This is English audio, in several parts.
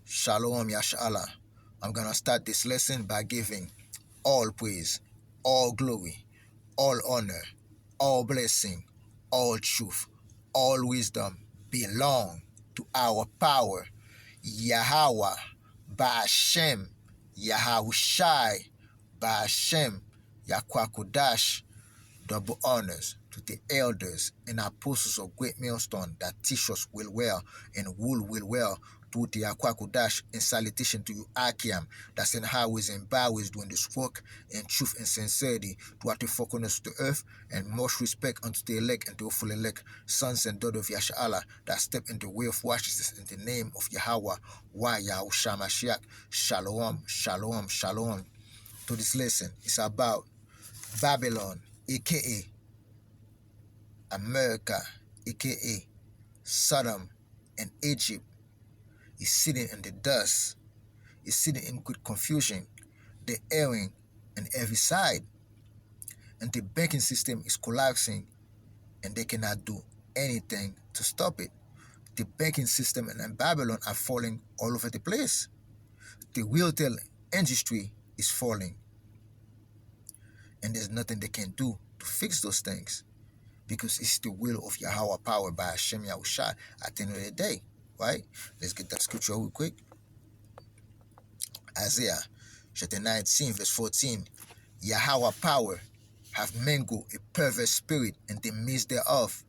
Shalom Yashala. I'm gonna start this lesson by giving all praise, all glory, all honor, all blessing, all truth, all wisdom belong to our power, Yahweh, Ba'ashem, Yahawashi, Ba'ashem, Yakwakudash. Double honors to the elders and apostles of Great Millstone that teach us will well and will well to the Akwakudash, and salutation to you, Akiam, that send highways and byways doing this work in truth and sincerity to the focus to the earth, and much respect unto the elect and the full elect, sons and daughters of Yashala, that step in the way of righteousness in the name of Yahweh, Yahushua Mashiach. Shalom, shalom, shalom. To this lesson, it's about Babylon, aka America, aka Sodom and Egypt, is sitting in the dust, is sitting in great confusion. They're erring on every side, and the banking system is collapsing, and they cannot do anything to stop it. The banking system in Babylon are falling all over the place. The retail industry is falling, and there's nothing they can do to fix those things, because it's the will of Yahweh, power by Hashem Yahushua at the end of the day, right? Let's get that scripture real quick. Isaiah chapter 19, verse 14. Yahweh power have mingled a perverse spirit in the midst thereof,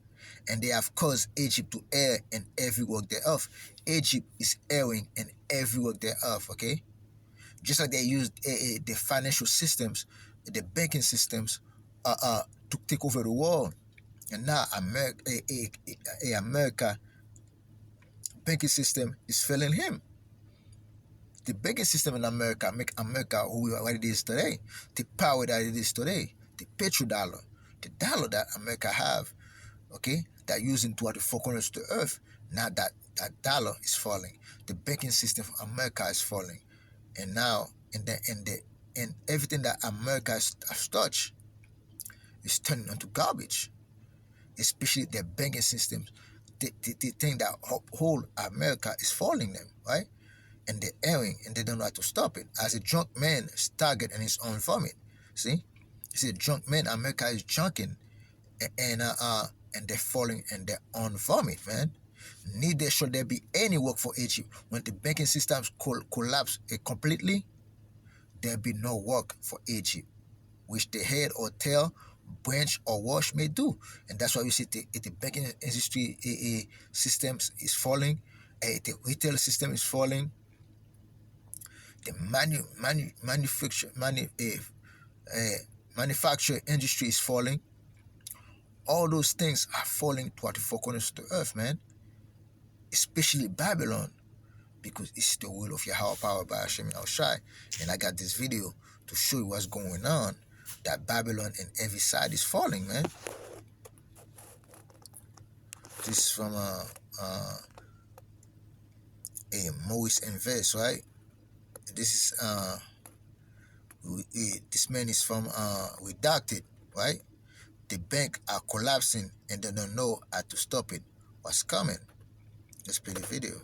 and they have caused Egypt to err in every work thereof. Egypt is erring in every work thereof, okay? Just like they used the financial systems, the banking systems, to take over the world. And now America banking system is failing him. The banking system in America make America what it is today, the power that it is today, the petrodollar, the dollar that America have, okay, that using to the four corners of the earth. Now that dollar is falling, the banking system of America is falling, and now and everything that America has touched is turning into garbage. Especially their banking systems, the thing that whole America is falling them, right? And they're erring, and they don't know how to stop it. As a drunk man staggered in his own vomit. See? You see, a drunk man, America is junking, and they're falling in their own vomit, man. Neither should there be any work for Egypt. When the banking systems collapse completely, there'll be no work for Egypt, which the head or tail, branch or wash may do. And that's why you see the banking industry systems is falling, the retail system is falling, the manufacturing industry is falling. All those things are falling toward the four corners of the earth, man. Especially Babylon, because it's the will of Yahweh power by Hashem Yahushai. And I got this video to show you what's going on. That Babylon in every side is falling, man. This is from a Moise Invest, right? This is this man is from Redacted, right? The bank are collapsing and they don't know how to stop it. What's coming? Let's play the video.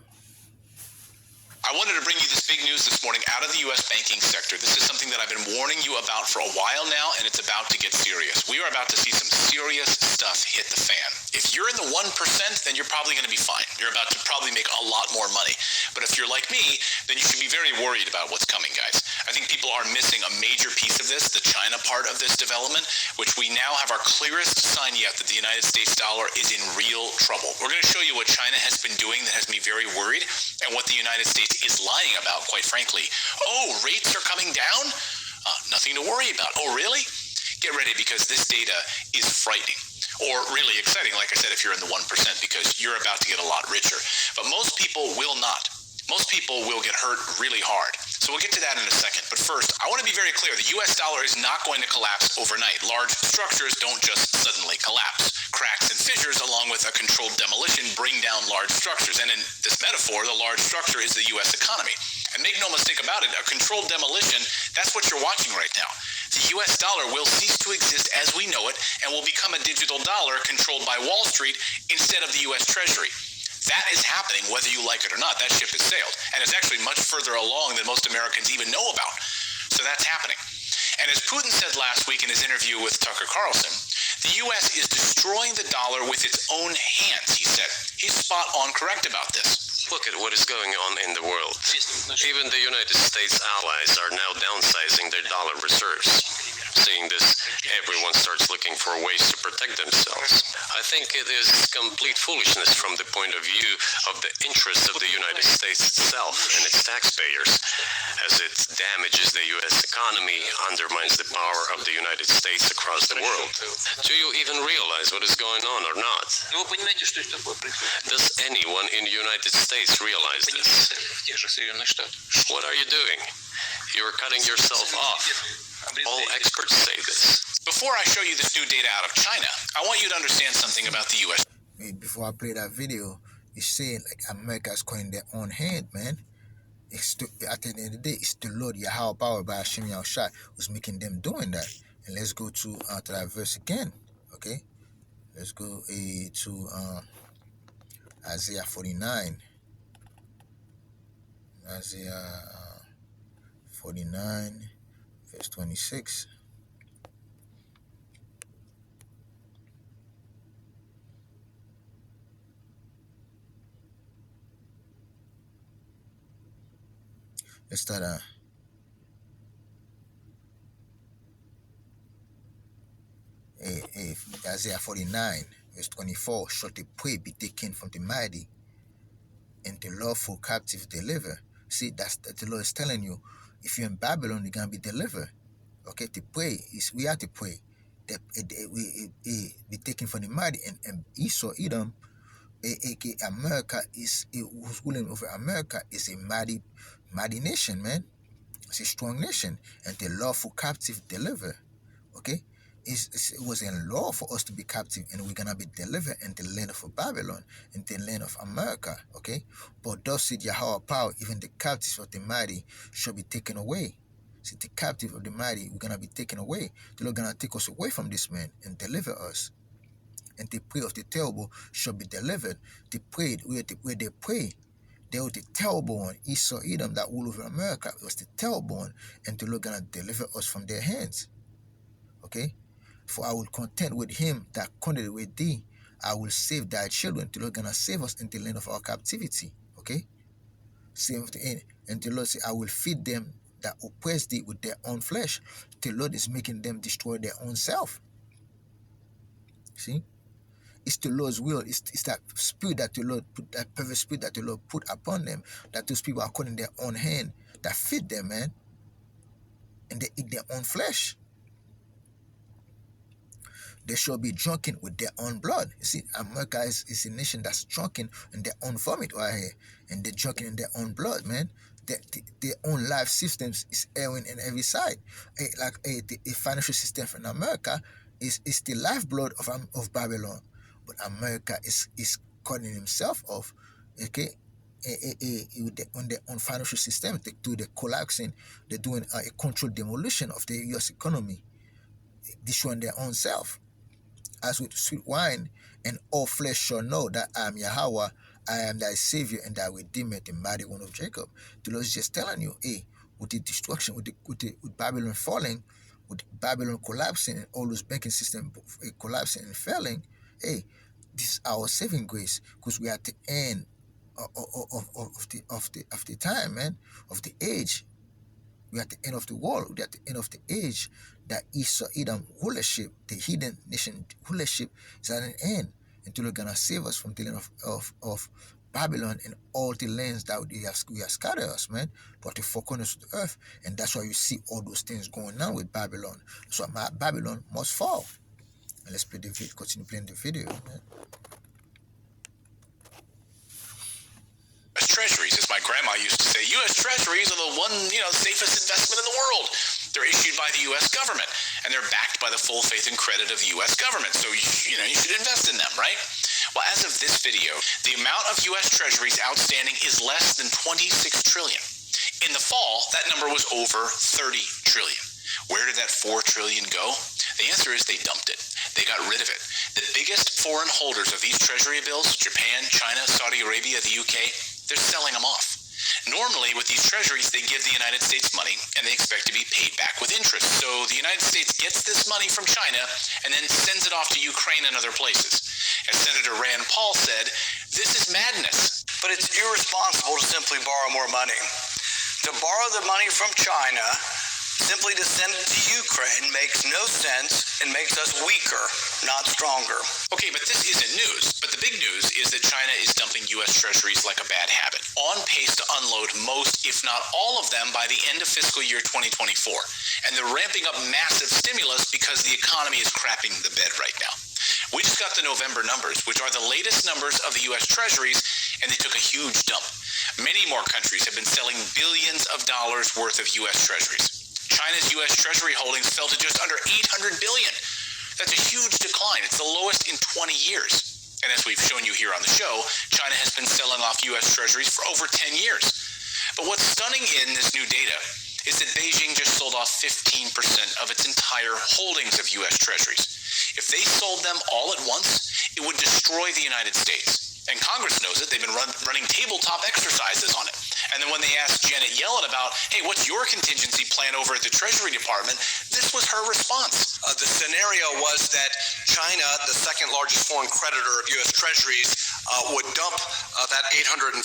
I wanted to bring you this big news this morning out of the U.S. banking sector. This is something that I've been warning you about for a while now, and it's about to get serious. We are about to see some serious stuff hit the fan. If you're in the 1%, then you're probably going to be fine. You're about to probably make a lot more money. But if you're like me, then you should be very worried about what's coming, guys. I think people are missing a major piece of this, the China part of this development, which we now have our clearest sign yet that the United States dollar is in real trouble. We're going to show you what China has been doing that has me very worried, and what the United States is lying about, quite frankly. Oh, rates are coming down? Nothing to worry about. Oh, really? Get ready, because this data is frightening. Or really exciting, like I said, if you're in the 1%, because you're about to get a lot richer. But most people will not. Most people will get hurt really hard. So we'll get to that in a second. But first, I want to be very clear. The U.S. dollar is not going to collapse overnight. Large structures don't just suddenly collapse. Cracks and fissures, along with a controlled demolition, bring down large structures. And in this metaphor, the large structure is the U.S. economy. And make no mistake about it, a controlled demolition, that's what you're watching right now. The U.S. dollar will cease to exist as we know it and will become a digital dollar controlled by Wall Street instead of the U.S. Treasury. That is happening whether you like it or not. That ship has sailed, and it's actually much further along than most Americans even know about. So that's happening. And as Putin said last week in his interview with Tucker Carlson, the U.S. is destroying the dollar with its own hands, he said. He's spot on correct about this. Look at what is going on in the world. Even the United States allies are now downsizing their dollar reserves. Seeing this, everyone starts looking for ways to protect themselves. I think it is complete foolishness from the point of view of the interests of the United States itself and its taxpayers, as it damages the U.S. economy, undermines the power of the United States across the world. Do you even realize what is going on or not? Does anyone in the United States realize this? What are you doing? You're cutting yourself off. All experts say this. Before I show you this new data out of China, I want you to understand something about the U.S. Before I play that video, it's saying like America is cutting their own hand, man. It's at the end of the day, it's the Lord Yahweh power by Hashem Yahushua who's making them doing that. And let's go to that verse again, okay? Let's go to Isaiah 49. Isaiah 49, verse 26. Let's start Isaiah 49, verse 24. Shall the prey be taken from the mighty, and the lawful captive deliver? See, that's that the Lord is telling you. If you're in Babylon, you're gonna be delivered. Okay, the prey is we are the prey. We be taken from the mighty, and Esau, Edom, aka America, is who's ruling over America is a mighty nation, man. It's a strong nation, and the lawful captive deliver. Okay, it was in law for us to be captive, and we're gonna be delivered in the land of Babylon, in the land of America. Okay, but thus said Yahweh power, even the captives of the mighty shall be taken away. See, the captive of the mighty, we're gonna be taken away. The Lord gonna take us away from this man and deliver us. And the prey of the terrible shall be delivered. The prey, where they pray, they were the terrible one. Esau, Edom, that rule over America, it was the terrible one, and the Lord gonna deliver us from their hands. Okay. For I will contend with him that contended with thee. I will save thy children. The Lord gonna save us in the land of our captivity. Okay? Save the end. And the Lord said, I will feed them that oppress thee with their own flesh. The Lord is making them destroy their own self. See? It's the Lord's will. It's that spirit that the Lord put, that perfect spirit that the Lord put upon them, that those people are cutting their own hand, that feed them, man. And they eat their own flesh. They shall be drunken with their own blood. You see, America is a nation that's drunken in their own vomit right here. And they're drunken in their own blood, man. Their own life systems is erring in every side. The financial system in America is the lifeblood of Babylon. But America is cutting himself off, okay? On their own financial system, they do the collapsing. They're doing a controlled demolition of the U.S. economy, destroying their own self. As with sweet wine, and all flesh shall know that I am Yahweh, I am thy Savior and thy Redeemer, the mighty one of Jacob. The Lord is just telling you, hey, with the destruction, with Babylon falling, with Babylon collapsing, and all those banking systems collapsing and failing, hey, this is our saving grace, because we are at the end of the time, man, of the age. We're at the end of the world. We're at the end of the age. That Esau, Edom rulership, the hidden nation rulership, is at an end. Until we're gonna save us from the land of Babylon and all the lands that we have scattered us, man, but the four corners of the earth. And that's why you see all those things going on with Babylon. So Babylon must fall. And let's play the video. Continue playing the video, man. Treasuries, as my grandma used to say, U.S. Treasuries are the safest investment in the world. They're issued by the U.S. government, and they're backed by the full faith and credit of the U.S. government. So, you should invest in them, right? Well, as of this video, the amount of U.S. Treasuries outstanding is less than 26 trillion. In the fall, that number was over 30 trillion. Where did that 4 trillion go? The answer is they dumped it. They got rid of it. The biggest foreign holders of these treasury bills, Japan, China, Saudi Arabia, the UK, they're selling them off. Normally, with these treasuries, they give the United States money, and they expect to be paid back with interest. So the United States gets this money from China and then sends it off to Ukraine and other places. As Senator Rand Paul said, this is madness. But it's irresponsible to simply borrow more money. To borrow the money from China, simply to send it to Ukraine, makes no sense and makes us weaker, not stronger. Okay, but this isn't news. But the big news is that China is dumping U.S. treasuries like a bad habit, on pace to unload most, if not all of them, by the end of fiscal year 2024. And they're ramping up massive stimulus because the economy is crapping the bed right now. We just got the November numbers, which are the latest numbers of the U.S. treasuries, and they took a huge dump. Many more countries have been selling billions of dollars worth of U.S. treasuries. China's U.S. Treasury holdings fell to just under $800 billion. That's a huge decline. It's the lowest in 20 years. And as we've shown you here on the show, China has been selling off U.S. Treasuries for over 10 years. But what's stunning in this new data is that Beijing just sold off 15% of its entire holdings of U.S. Treasuries. If they sold them all at once, it would destroy the United States. And Congress knows it. They've been running tabletop exercises on it. And then when they asked Janet Yellen about, hey, what's your contingency plan over at the Treasury Department, this was her response. The scenario was that China, the second largest foreign creditor of U.S. Treasuries, would dump that $859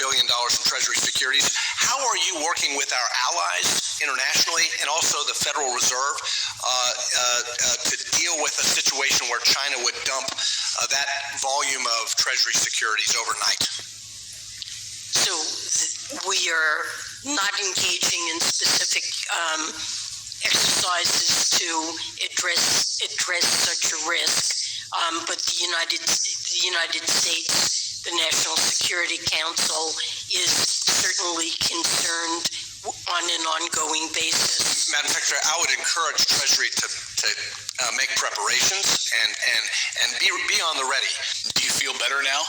billion in Treasury securities. How are you working with our allies internationally and also the Federal Reserve to deal with a situation where China would dump that volume of Treasury securities overnight? So we are not engaging in specific exercises to address such a risk, but the United States, the National Security Council, is certainly concerned on an ongoing basis. Madam Secretary, I would encourage Treasury to make preparations and be on the ready. Do you feel better now?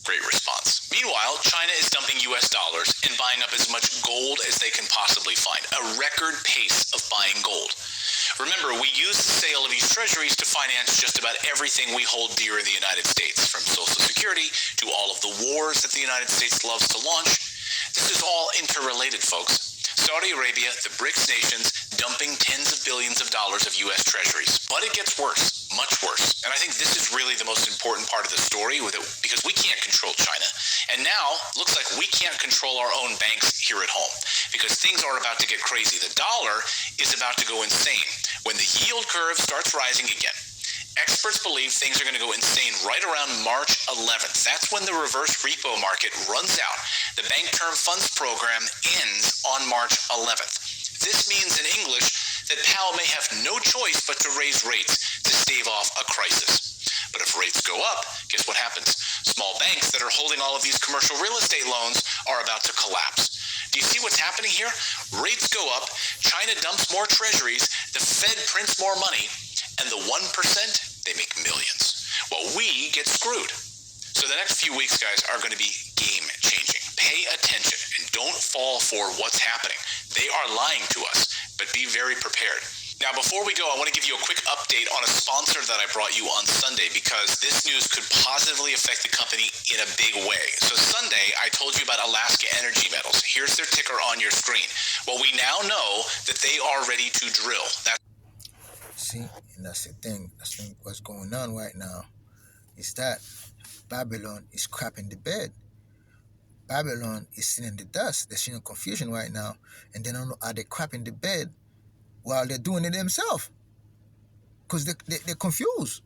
Great response. Meanwhile, China is dumping U.S. dollars and buying up as much gold as they can possibly find, a record pace of buying gold. Remember, we use the sale of these treasuries to finance just about everything we hold dear in the United States, from Social Security to all of the wars that the United States loves to launch. This is all interrelated, folks. Saudi Arabia, the BRICS nations, dumping tens of billions of dollars of U.S. treasuries. But it gets worse, much worse. And I think this is really the most important part of the story with it, because we can't control China. And now, looks like we can't control our own banks here at home, because things are about to get crazy. The dollar is about to go insane when the yield curve starts rising again. Experts believe things are going to go insane right around March 11th. That's when the reverse repo market runs out. The Bank Term Funds program ends on March 11th. This means in English that Powell may have no choice but to raise rates to stave off a crisis. But if rates go up, guess what happens? Small banks that are holding all of these commercial real estate loans are about to collapse. Do you see what's happening here? Rates go up, China dumps more treasuries, the Fed prints more money, and the 1%, they make millions. Well, we get screwed. So the next few weeks, guys, are going to be game-changing. Pay attention and don't fall for what's happening. They are lying to us, but be very prepared. Now, before we go, I want to give you a quick update on a sponsor that I brought you on Sunday, because this news could positively affect the company in a big way. So Sunday, I told you about Alaska Energy Metals. Here's their ticker on your screen. Well, we now know that they are ready to drill. See, and that's the thing. What's going on right now is that Babylon is crapping the bed. Babylon is sitting in the dust. They're seeing confusion right now, and they don't know how they're crapping the bed while they're doing it themselves, because they're confused,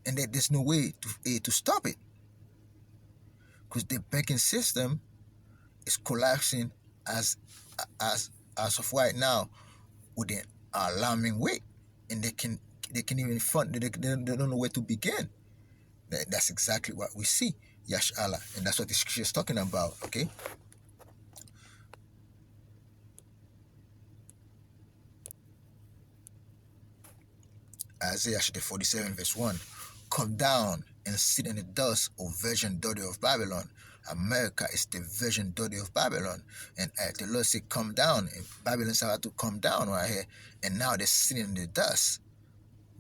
and there's no way to stop it, because the banking system is collapsing as of right now with an alarming rate, and they can even fund. They don't know where to begin. That's exactly what we see, Yash Allah, and that's what the scripture is talking about. Okay. Isaiah 47 verse 1. Come down and sit in the dust, O virgin daughter of Babylon. America is the virgin daughter of Babylon. And the Lord said, come down. And Babylon's about to come down right here. And now they're sitting in the dust.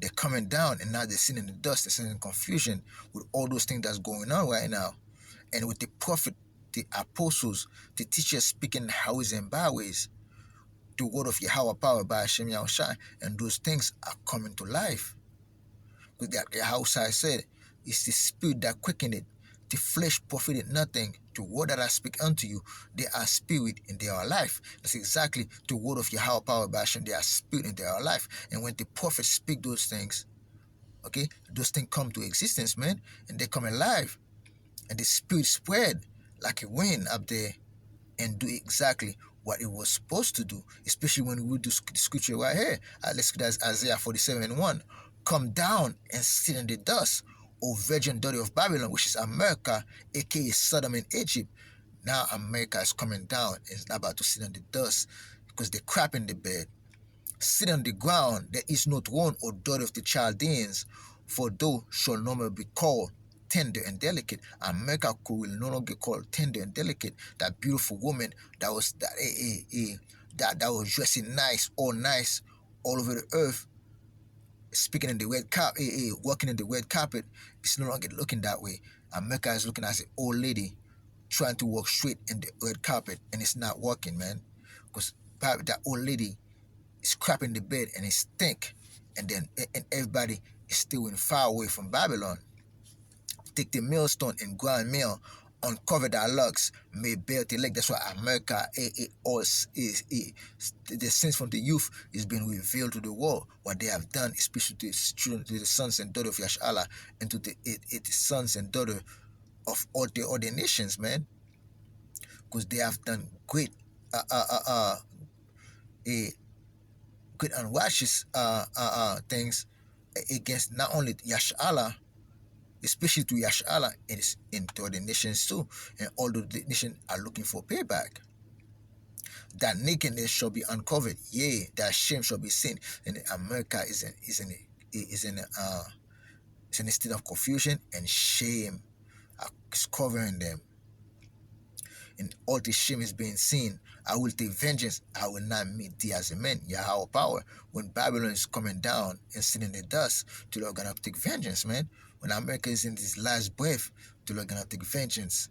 They're coming down, and now they're sitting in the dust. They're sitting in confusion with all those things that's going on right now. And with the prophet, the apostles, the teachers speaking howays and byways, the word of Yahweh power by Hashem Yahushai, and those things are coming to life. Because that Yahushai said, it's the spirit that quickened it. The flesh profited nothing. The word that I speak unto you, they are spirit and they are life. That's exactly the word of Yahweh power by Hashem. They are spirit and they are life. And when the prophets speak those things, okay, those things come to existence, man, and they come alive. And the spirit spread like a wind up there and do exactly what it was supposed to do, especially when we do the scripture right here. Let's look at Isaiah 47:1. Come down and sit in the dust, O virgin daughter of Babylon, which is America, aka Sodom and Egypt. Now America is coming down and is about to sit on the dust because they crap in the bed. Sit on the ground, there is not one, O daughter of the Chaldeans, for thou shall no more be called tender and delicate. America will no longer called tender and delicate. That beautiful woman that was that was dressing nice all over the earth, speaking in the red carpet, walking in the red carpet, it's no longer looking that way. America is looking as an old lady trying to walk straight in the red carpet, and it's not working, man. Because that old lady is crap in the bed and it stink, and everybody is still far away from Babylon. Take the millstone and grind meal, uncover their locks, may bear the leg. That's why America, the sins from the youth is being revealed to the world. What they have done, especially to the children, to the sons and daughters of Yashala, and to the sons and daughters of all the other nations, man. Because they have done great, great unrighteous things against not only Yashala, especially to Yashala, and it's into the nations too. And all the nations are looking for payback. That nakedness shall be uncovered, yea, that shame shall be seen. And America is in a state of confusion, and shame is covering them. And all the shame is being seen. I will take vengeance. I will not meet thee as a man. Yahweh power. When Babylon is coming down and sitting in the dust, the Lord gonna take vengeance, man. When America is in this last breath, the Lord gonna take vengeance.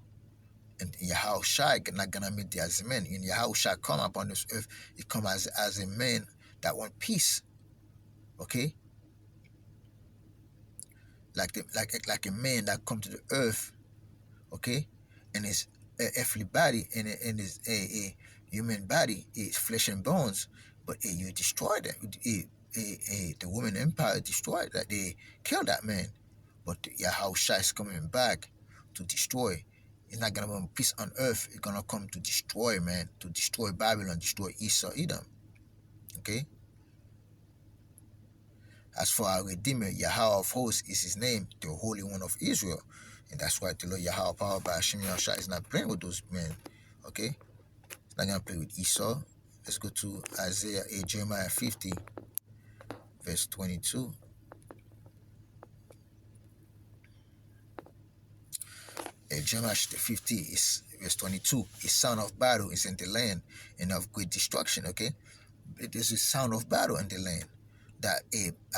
And Yahushua not gonna meet thee as a man. And Yahushua come upon this earth, he come as a man that want peace. Okay? Like a man that come to the earth, okay, and his earthly body and his a human body is flesh and bones, but you destroy them. The woman empire destroyed that. They killed that man, but Yahushua is coming back to destroy. It's not gonna be peace on earth. It's gonna come to destroy, man, to destroy Babylon, destroy Esau, Edom. Okay. As for our Redeemer, Yahweh of hosts is his name, the Holy One of Israel. And that's why the Lord Yahweh power by Hashem Yahushua is not playing with those men. Okay? It's not going to play with Esau. Let's go to Jeremiah 50, verse 22. Jeremiah 50 is verse 22. A sound of battle is in the land and of great destruction. Okay? There's a sound of battle in the land. That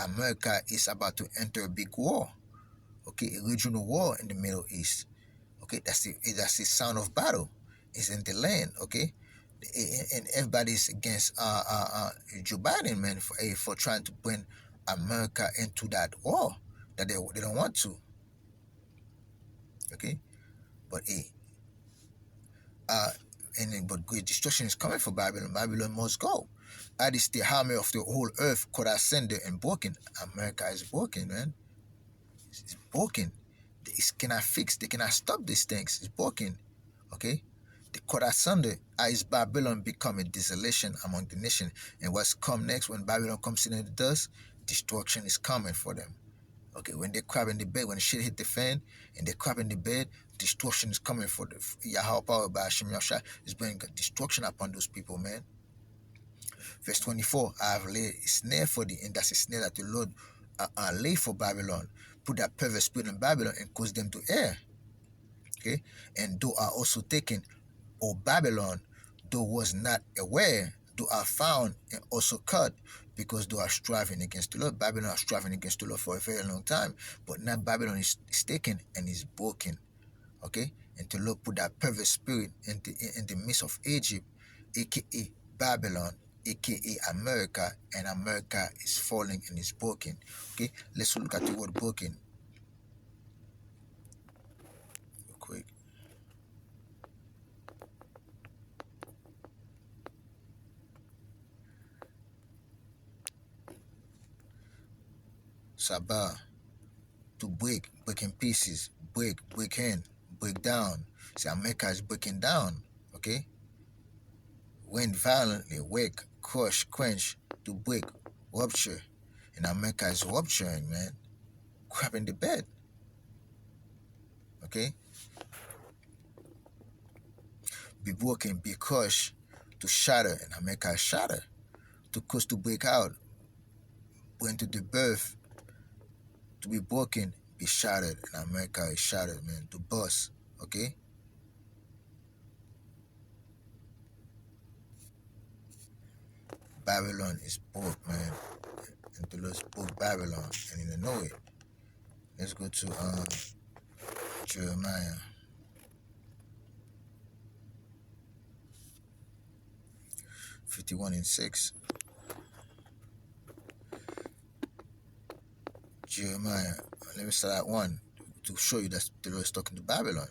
America is about to enter a big war, okay, a regional war in the Middle East, okay. That's the sound of battle is in the land, okay, and everybody's against Joe Biden, man, for trying to bring America into that war that they don't want to, okay, but but great destruction is coming for Babylon. Babylon must go. That is the hammer of the whole earth could ascend and broken. America is broken, man. It's broken. They cannot fix. They cannot stop these things. It's broken. Okay? The cut asunder is Babylon become a desolation among the nation. And what's come next when Babylon comes in and it does? Destruction is coming for them. Okay, when they crab in the bed, when the shit hit the fan and they crab in the bed, destruction is coming for the Yahweh power by Hashem Yahushua is bringing destruction upon those people, man. Verse 24, I have laid a snare for thee, and that's a snare that the Lord laid for Babylon. Put that perverse spirit in Babylon and cause them to err. Okay? And thou art also taken, O Babylon, thou was not aware, thou art found and also cut, because they are striving against the Lord. Babylon are striving against the Lord for a very long time, but now Babylon is taken and is broken. Okay, and the Lord put that perverse spirit in the midst of Egypt, aka Babylon, aka America, and America is falling and is broken. Okay, let's look at the word broken real quick. Sabah, to break in pieces, break in, break down. See, America is breaking down. Okay, when violently, wake, crush, quench, to break, rupture, and America is rupturing, man, grabbing the bed. Okay, be broken, be crushed, to shatter, and America is shatter, to cause, to break out, went to the birth, to be broken, be shattered, and America is shattered, man, to bust. Okay, Babylon is broke, man, and the Lord spoke Babylon, and you know it. Let's go to Jeremiah 51:6. Jeremiah, let me start at 1 to show you that the Lord is talking to Babylon.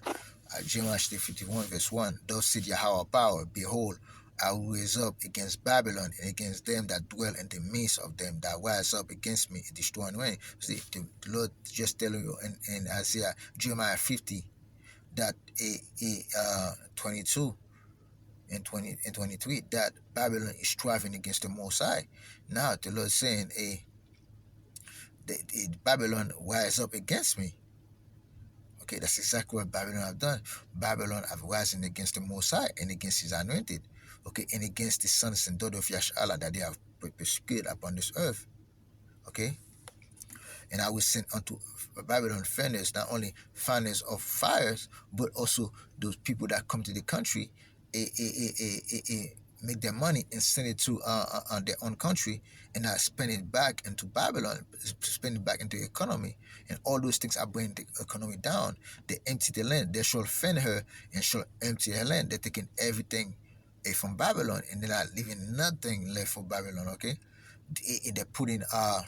Jeremiah 51:1. Thus said Yahweh power, behold, I will raise up against Babylon and against them that dwell in the midst of them that rise up against me in destroying way. See, the Lord just telling you in Isaiah, Jeremiah 50, that 22 and 20 and 23, that Babylon is striving against the Most High. Now the Lord saying, Babylon rise up against me. Okay, that's exactly what Babylon have done. Babylon have risen against the Most High and against His anointed. Okay, and against the sons and daughters of Yashala that they have persecuted upon this earth. Okay, and I will send unto Babylon furnace, not only furnace of fires, but also those people that come to the country, make their money and send it to their own country, and spend it back into Babylon, spend it back into the economy, and all those things are bringing the economy down. They empty the land. They shall fend her and shall empty her land. They're taking everything from Babylon, and they're not leaving nothing left for Babylon. Okay, they're putting I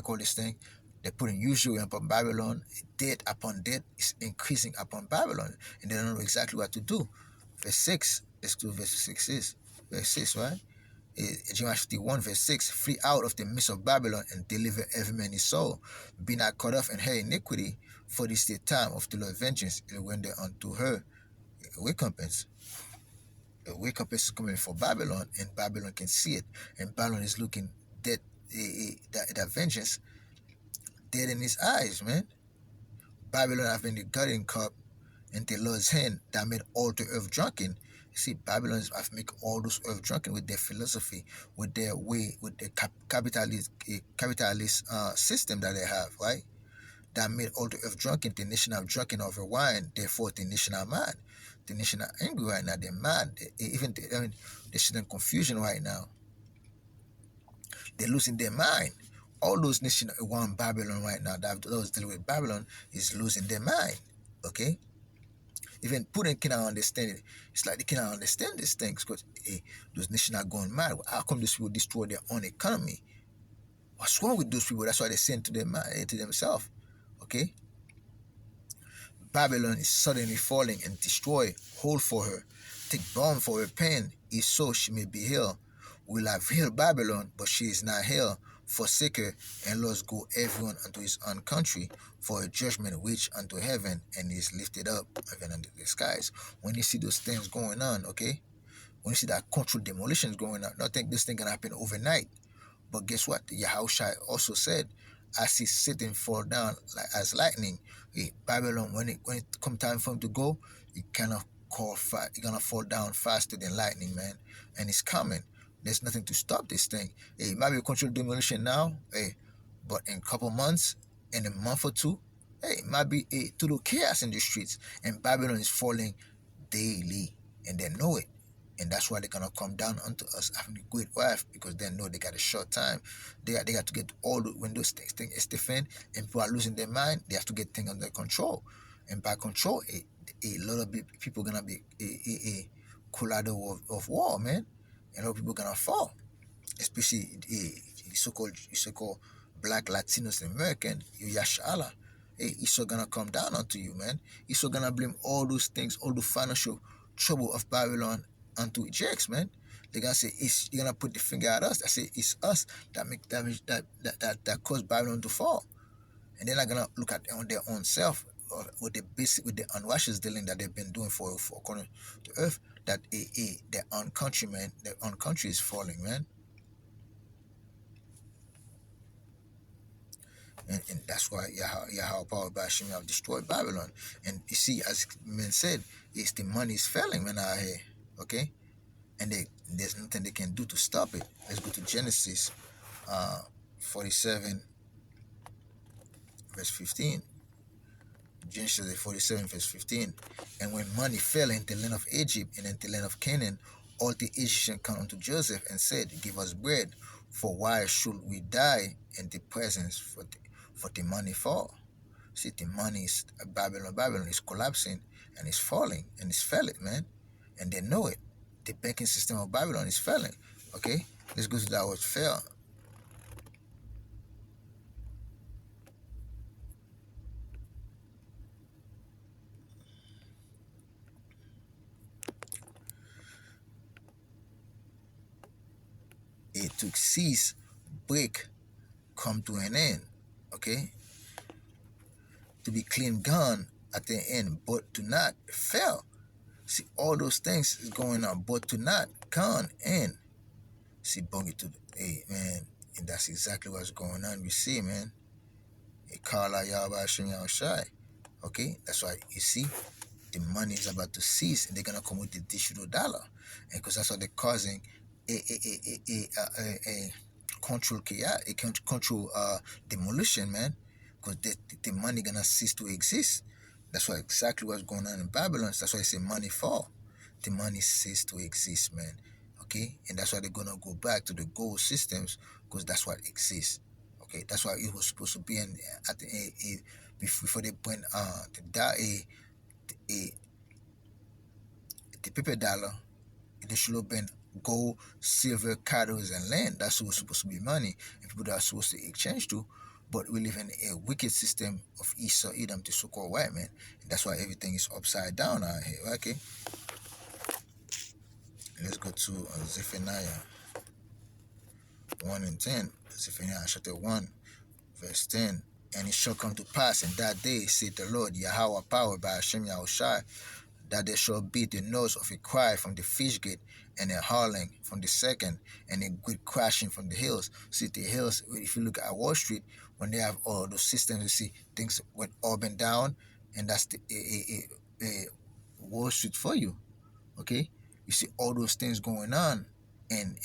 call this thing. They're putting usury upon Babylon. Debt upon debt is increasing upon Babylon, and they don't know exactly what to do. Verse 6. Let's do verse 6 is. Verse 6, right? Jeremiah 51:6. Flee out of the midst of Babylon and deliver every man his soul. Be not caught up in her iniquity, for this is the time of the Lord's vengeance. It will render unto her a recompense. A recompense is coming for Babylon, and Babylon can see it. And Babylon is looking dead, that vengeance dead in his eyes, man. Babylon have been the guarding cup in the Lord's hand that made all the earth drunken. You see, Babylon have made all those earth drunken with their philosophy, with their way, with the capitalist system that they have, right? That made all the earth drunken. The nation are drunken over wine, therefore the nation are mad. The nation are angry right now. They're mad. They're in confusion right now. They're losing their mind. All those nations around Babylon right now, that those dealing with Babylon, is losing their mind. Okay? Even Putin cannot understand it. It's like they cannot understand these things because those nations are going mad. How come those people destroy their own economy? What's wrong with those people? That's why they send to themselves. Okay? Babylon is suddenly falling and destroy. Hold for her. Take balm for her pain. If so, she may be healed. Will have healed Babylon, but she is not healed. Forsake her, and let us go everyone unto his own country, for a judgment reach unto heaven, and is lifted up even unto the skies. When you see those things going on, okay? When you see that controlled demolitions going on, don't think this thing can happen overnight. But guess what? Yahushua also said, I see Satan fall down as lightning. Babylon, when it come time for him to go, he cannot He's gonna fall down faster than lightning, man. And it's coming. There's nothing to stop this thing. It might be a controlled demolition now, but in a couple months, in a month or two, it might be a total chaos in the streets. And Babylon is falling daily, and they know it. And that's why they're gonna come down onto us having a great wrath, because they know they got a short time. They got to get all the when those things is defend and people are losing their mind, they have to get things under control. And by control, a lot of people gonna be a collidor of war, man. And a lot of people gonna fall, especially so-called black Latinos and American, Yashala. Hey, he's so gonna come down onto you, man. He's so gonna blame all those things, all the financial trouble of Babylon onto Jakes, man. They're gonna say you're gonna put the finger at us. I say it's us that make damage that caused Babylon to fall. And they're not gonna look at on their own self or with the unrighteous dealing that they've been doing for according to earth, that their own country, man, their own country is falling, man. And that's why Yahweh power by Hashem have destroyed Babylon. And you see, as men said, it's the money is failing, man, out here. Okay? And there's nothing they can do to stop it. Let's go to Genesis 47, verse 15. Genesis 47, verse 15. And when money fell into the land of Egypt and into the land of Canaan, all the Egyptians come unto Joseph and said, give us bread, for why should we die in the presence for the money fall? See, the money is Babylon is collapsing and it's falling and it's failing, man. And they know it. The banking system of Babylon is failing. Okay? Let's go to that word fail. It took cease, break, come to an end. Okay? To be clean gone at the end, but to not fail. See, all those things is going on, but to not gone end. See, bring it to man, and that's exactly what's going on. We see, man. Okay, that's why you see the money is about to cease, and they're gonna come with the digital dollar, and because that's what they're causing a control chaos, a control demolition, man. Because the money gonna cease to exist. That's what exactly what's going on in Babylon. That's why I say money fall. The money cease to exist, man. Okay, and that's why they're gonna go back to the gold systems, because that's what exists. Okay, that's why it was supposed to be in at the before they bring the paper dollar. It should have been gold, silver, cattle, and land. That's what was supposed to be money, and people that are supposed to exchange to. But we live in a wicked system of Esau, Edom, the so-called white man. And that's why everything is upside down out here. Okay. Let's go to Zephaniah 1 and 10. Zephaniah chapter 1, verse 10. And it shall come to pass in that day, saith the Lord, Yahweh power by Hashem Yahushai, that there shall be the noise of a cry from the fish gate, and a howling from the second, and a great crashing from the hills. See, the hills, if you look at Wall Street, when they have all those systems, you see things went up and down, and that's the Wall Street for you. Okay? You see all those things going on, and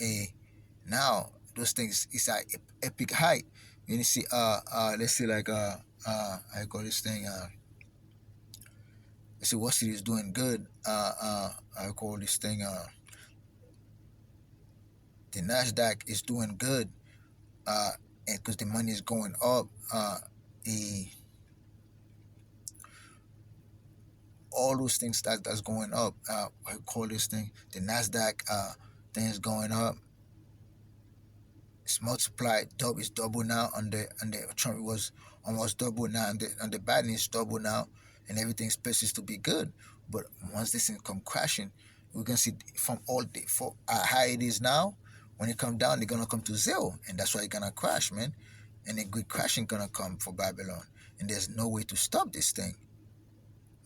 now those things is at epic height. You see, let's say like I call this thing let's see, Wall Street is doing good. I call this thing the Nasdaq is doing good, and because the money is going up, all those things that's going up. I call this thing the Nasdaq thing is going up. It's multiplied, it's double now. On the Trump, it was almost double now, and the Biden is double now, and everything's supposed to be good. But once this thing come crashing, we're gonna see from all day for how high it is now. When it come down, they're gonna come to zero, and that's why it's gonna crash, man. And a good crashing gonna come for Babylon, and there's no way to stop this thing.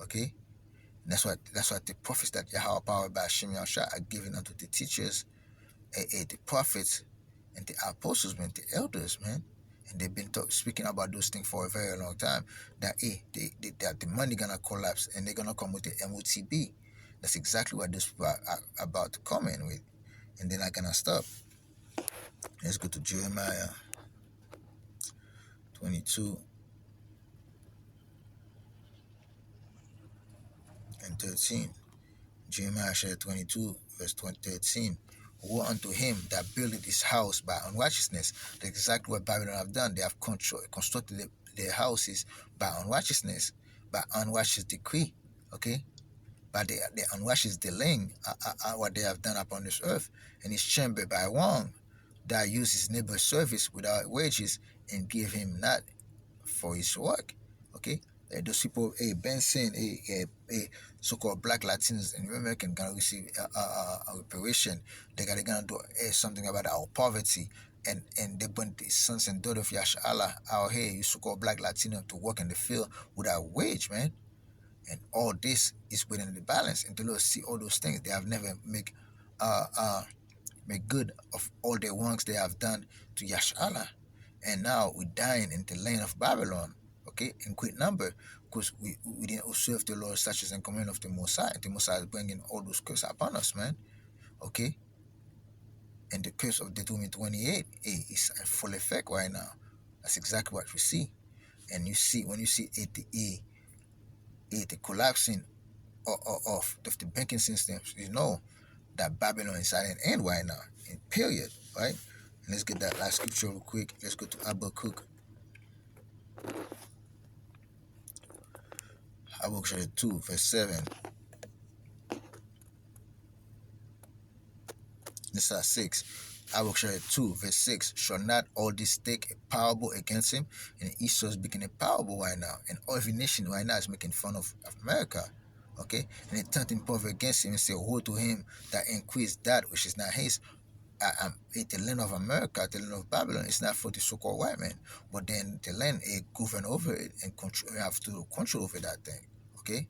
Okay, and that's what the prophets that Yahweh power by Hashem Yahushua are giving unto the teachers, the prophets, and the apostles, man, the elders, man. And they've been speaking about those things for a very long time. That that the money gonna collapse, and they're gonna come with the MOTB. That's exactly what those people are about to come in with, and they're not gonna stop. Let's go to Jeremiah 22 and 13. Jeremiah chapter 22, verse 13. Woe unto him that buildeth his house by unrighteousness. That's exactly what Babylon have done. They have constructed their houses by unrighteousness, by unrighteous decree, okay? By the unrighteous delaying what they have done upon this earth. And his chamber by one that use his neighbor's service without wages and give him not for his work, okay? Those people, Benson, so-called black Latinos in America gonna receive a reparation. They're gonna do something about our poverty, and they bring the sons and daughters of Yashala out here, you so-called black Latino, to work in the field without wage, man. And all this is within the balance. And to Lord see all those things, they have never make good of all the wrongs they have done to Yashala. And now we're dying in the land of Babylon, okay, in great number, because we didn't observe the Lord statutes and command of the Messiah. The Messiah is bringing all those curses upon us, man, okay? And the curse of Deuteronomy 28 is in full effect right now. That's exactly what we see. And you see, when you see the collapsing of the banking systems, you know that Babylon is at an end right now, in period, right? And let's get that last scripture real quick. Let's go to Habakkuk. Habakkuk chapter 2, verse 7. This is 6. Habakkuk chapter 2, verse 6. Shall not all this take a parable against him? And Esau is making a parable right now. And every nation right now is making fun of America. Okay? And they turned in power against him and say, woe to him that increased that which is not his. The land of America, the land of Babylon, is not for the so-called white man, but then the land govern over it and have to control over that thing. Okay.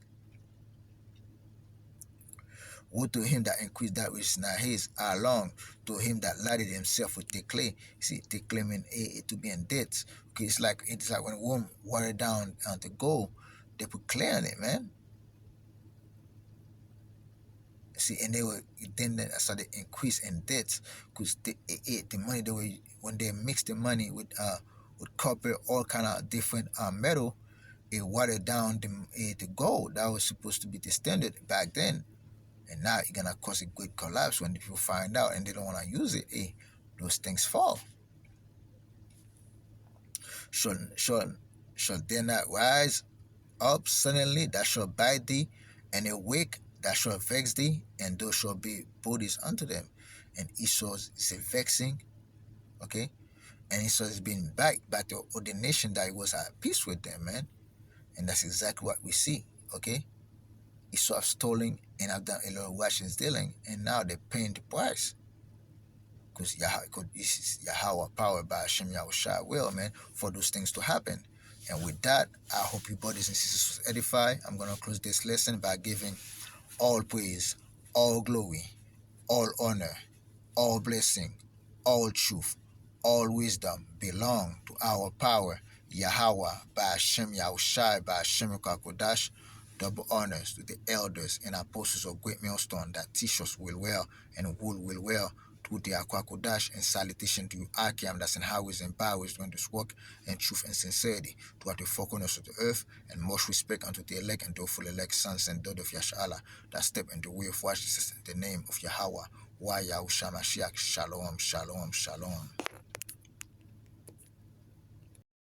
Woe to him that increased that which is not his, along to him that ladded himself with the clay. See, the clay mean to be in debt. Okay, it's like when one watered down the gold, they put clay on it, man. See, and they started increase in debt, because the money when they mix the money with copper, all kind of different metal, it watered down the gold that was supposed to be the standard back then, and now it's gonna cause a great collapse when people find out and they don't want to use it. Those things fall. Shall there not rise up suddenly that shall bite thee, and awake that shall vex thee, and those shall be bodies unto them. And Esau is a vexing, okay? And Esau is being backed by the other nation that was at peace with them, man. And that's exactly what we see, okay? Esau have stolen and have done a lot of righteous dealing, and now they're paying the price. Because Yahweh power by Hashem Yahushua will, man, for those things to happen. And with that, I hope you brothers and sisters was edified. I'm going to close this lesson by giving all praise, all glory, all honor, all blessing, all truth, all wisdom belong to our power, Yahweh, by Hashem Yahushua, by Hashem Kodash. Double honors to the elders and apostles of Great Millstone that teach us will well and will well to the Kodash, and salutation to you, Akim, that's in highways and byways doing this work in truth and sincerity, to the four corners of the earth, and much respect unto the elect and faithful elect sons and daughters of Yashala that step in the way of righteousness in the name of Yahweh, Yahushua Mashiach. Shalom, shalom, shalom.